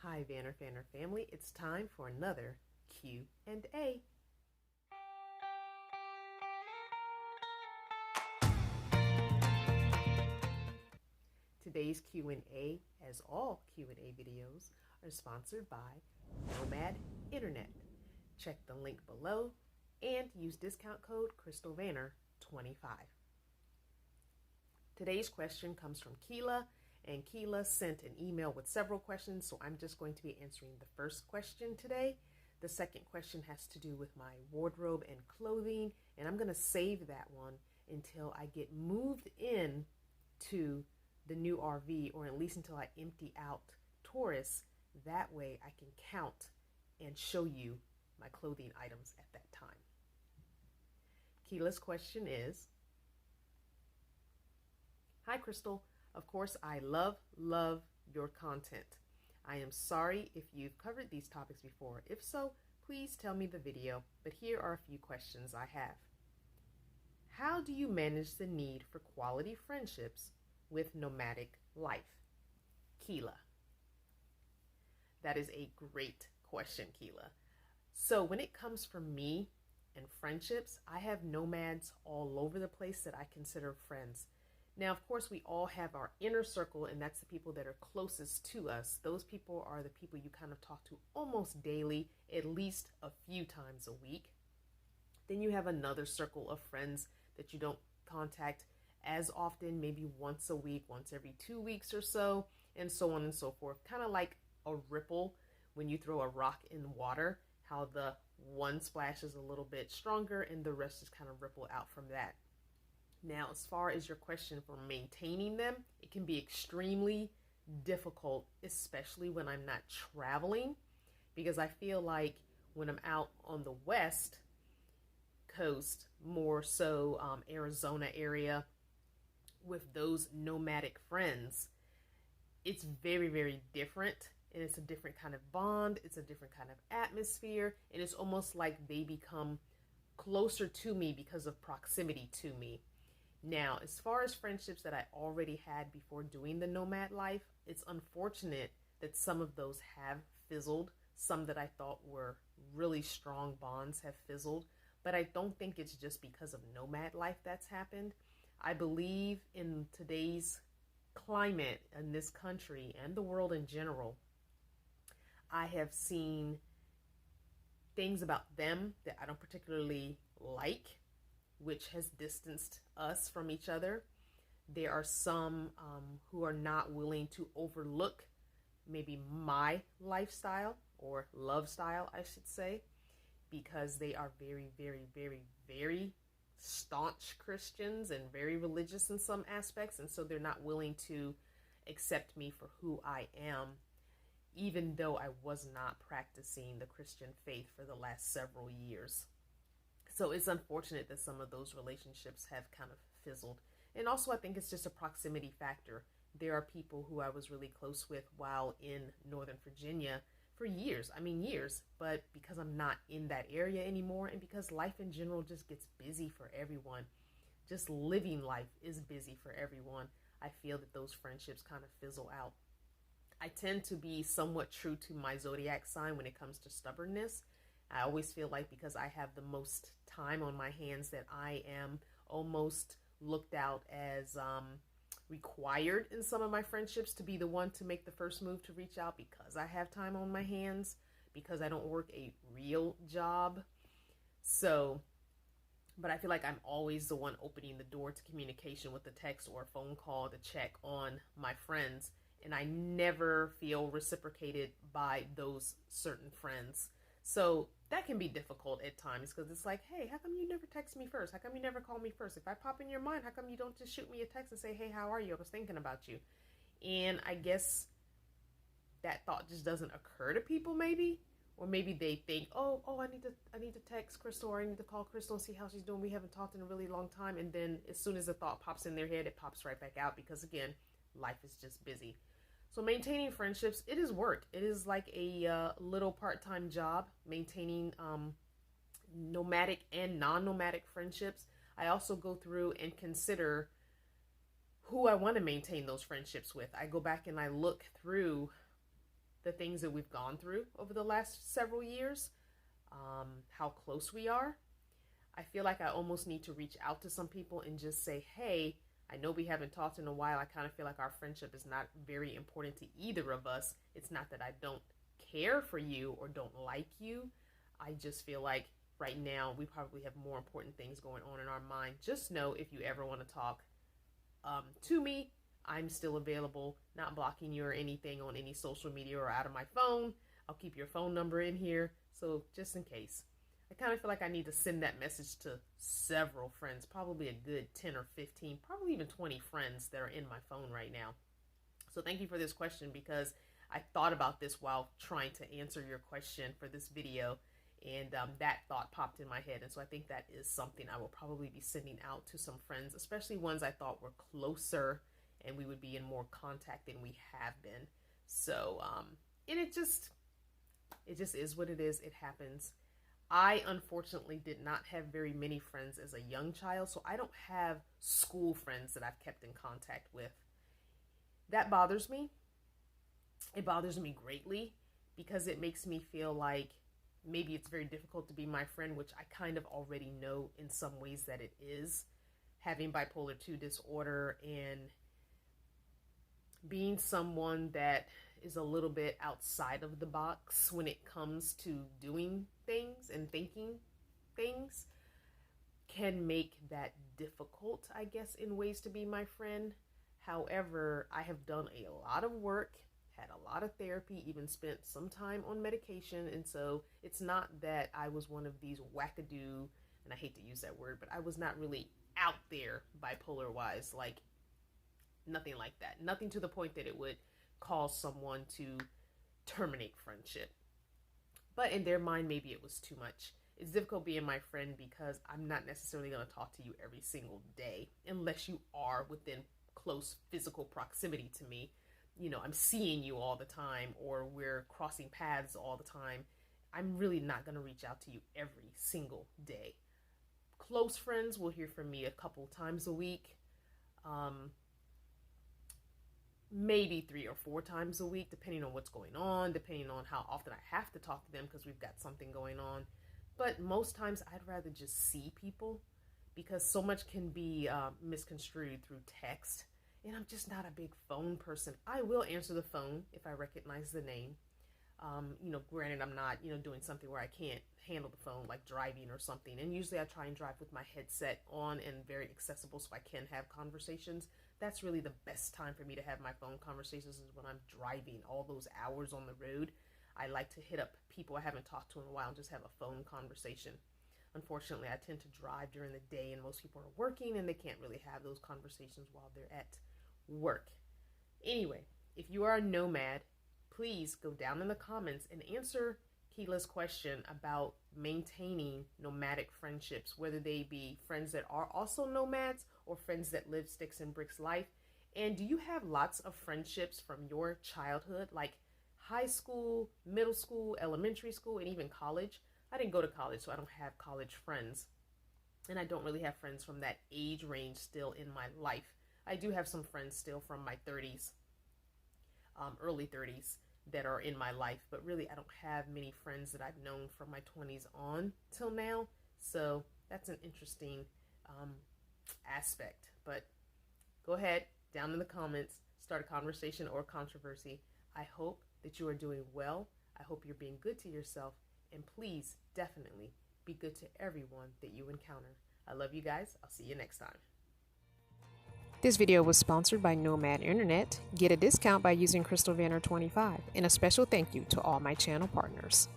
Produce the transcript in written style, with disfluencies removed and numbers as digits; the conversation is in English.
Hi, VanLife family. It's time for another Q&A. Today's Q&A, as all Q&A videos, are sponsored by Nomad Internet. Check the link below and use discount code CrystalVanner25. Today's question comes from Keela, and Keela sent an email with several questions, so I'm just going to be answering the first question today. The second question has to do with my wardrobe and clothing, and I'm going to save that one until I get moved in to the new RV, or at least until I empty out Taurus. That way I can count and show you my clothing items at that time. Keela's question is, Hi Crystal, of course I love your content. I am sorry if you've covered these topics before. If so, please tell me the video, but here are a few questions I have. How do you manage the need for quality friendships with nomadic life? Keela. That is a great question, Keela. So when it comes from me and friendships, I have nomads all over the place that I consider friends. Now, of course, we all have our inner circle, and that's the people that are closest to us. Those people are the people you kind of talk to almost daily, at least a few times a week. Then you have another circle of friends that you don't contact as often, maybe once a week, once every 2 weeks or so, and so on and so forth. Kind of like a ripple when you throw a rock in water, how the one splash is a little bit stronger and the rest just kind of ripple out from that. Now, as far as your question for maintaining them, it can be extremely difficult, especially when I'm not traveling, because I feel like when I'm out on the West Coast, more so Arizona area, with those nomadic friends, it's very, very different, and it's a different kind of bond, it's a different kind of atmosphere, and it's almost like they become closer to me because of proximity to me. Now, as far as friendships that I already had before doing the nomad life, it's unfortunate that some of those have fizzled. Some that I thought were really strong bonds have fizzled, but I don't think it's just because of nomad life that's happened. I believe in today's climate in this country and the world in general, I have seen things about them that I don't particularly like, which has distanced us from each other. There are some who are not willing to overlook maybe my lifestyle or love style, I should say, because they are very, very, very, very staunch Christians and very religious in some aspects. And so they're not willing to accept me for who I am, even though I was not practicing the Christian faith for the last several years. So it's unfortunate that some of those relationships have kind of fizzled. And also I think it's just a proximity factor. There are people who I was really close with while in Northern Virginia for years. I mean years, but because I'm not in that area anymore, and because life in general just gets busy for everyone, just living life is busy for everyone, I feel that those friendships kind of fizzle out. I tend to be somewhat true to my zodiac sign when it comes to stubbornness. I always feel like because I have the most time on my hands that I am almost looked out as required in some of my friendships to be the one to make the first move to reach out, because I have time on my hands, because I don't work a real job. So, but I feel like I'm always the one opening the door to communication with a text or a phone call to check on my friends, and I never feel reciprocated by those certain friends. So that can be difficult at times, because it's like, hey, how come you never text me first? How come you never call me first? If I pop in your mind, how come you don't just shoot me a text and say, hey, how are you? I was thinking about you. And I guess that thought just doesn't occur to people, maybe. Or maybe they think, oh, I need to text Crystal, or I need to call Crystal and see how she's doing. We haven't talked in a really long time. And then as soon as the thought pops in their head, it pops right back out, because again, life is just busy. So maintaining friendships, it is work. It is like a little part-time job, maintaining nomadic and non-nomadic friendships. I also go through and consider who I want to maintain those friendships with. I go back and I look through the things that we've gone through over the last several years, how close we are. I feel like I almost need to reach out to some people and just say, hey, I know we haven't talked in a while. I kind of feel like our friendship is not very important to either of us. It's not that I don't care for you or don't like you. I just feel like right now we probably have more important things going on in our mind. Just know if you ever want to talk to me, I'm still available, not blocking you or anything on any social media or out of my phone. I'll keep your phone number in here, so just in case. I kind of feel like I need to send that message to several friends, probably a good 10 or 15, probably even 20 friends that are in my phone right now. So thank you for this question, because I thought about this while trying to answer your question for this video, and that thought popped in my head. And so I think that is something I will probably be sending out to some friends, especially ones I thought were closer and we would be in more contact than we have been. So, and it just is what it is. It happens. I unfortunately did not have very many friends as a young child, so I don't have school friends that I've kept in contact with. That bothers me. It bothers me greatly because it makes me feel like maybe it's very difficult to be my friend, which I kind of already know in some ways that it is. Having bipolar 2 disorder and being someone that is a little bit outside of the box when it comes to doing things and thinking things can make that difficult, I guess, in ways to be my friend. However, I have done a lot of work, had a lot of therapy, even spent some time on medication. And so it's not that I was one of these wackadoo, and I hate to use that word, but I was not really out there bipolar wise, like nothing like that. Nothing to the point that it would cause someone to terminate friendship. But in their mind, maybe it was too much. It's difficult being my friend because I'm not necessarily going to talk to you every single day unless you are within close physical proximity to me. You know, I'm seeing you all the time or we're crossing paths all the time. I'm really not going to reach out to you every single day. Close friends will hear from me a couple times a week. Maybe 3 or 4 times a week, depending on what's going on, depending on how often I have to talk to them because we've got something going on. But most times I'd rather just see people because so much can be misconstrued through text. And I'm just not a big phone person. I will answer the phone if I recognize the name. Granted, I'm not, doing something where I can't handle the phone, like driving or something. And usually I try and drive with my headset on and very accessible so I can have conversations. That's really the best time for me to have my phone conversations is when I'm driving all those hours on the road. I like to hit up people I haven't talked to in a while and just have a phone conversation. Unfortunately, I tend to drive during the day and most people are working and they can't really have those conversations while they're at work. Anyway, if you are a nomad, please go down in the comments and answer Keela's question about maintaining nomadic friendships, whether they be friends that are also nomads or friends that live sticks and bricks life. And do you have lots of friendships from your childhood, like high school, middle school, elementary school, and even college? I didn't go to college, so I don't have college friends. And I don't really have friends from that age range still in my life. I do have some friends still from my 30s, early 30s, that are in my life, but really I don't have many friends that I've known from my 20s on till now. So that's an interesting aspect. But go ahead, down in the comments, start a conversation or controversy. I hope that you are doing well. I hope you're being good to yourself. And please, definitely be good to everyone that you encounter. I love you guys. I'll see you next time. This video was sponsored by Nomad Internet. Get a discount by using CrystalVanner 25, and a special thank you to all my channel partners.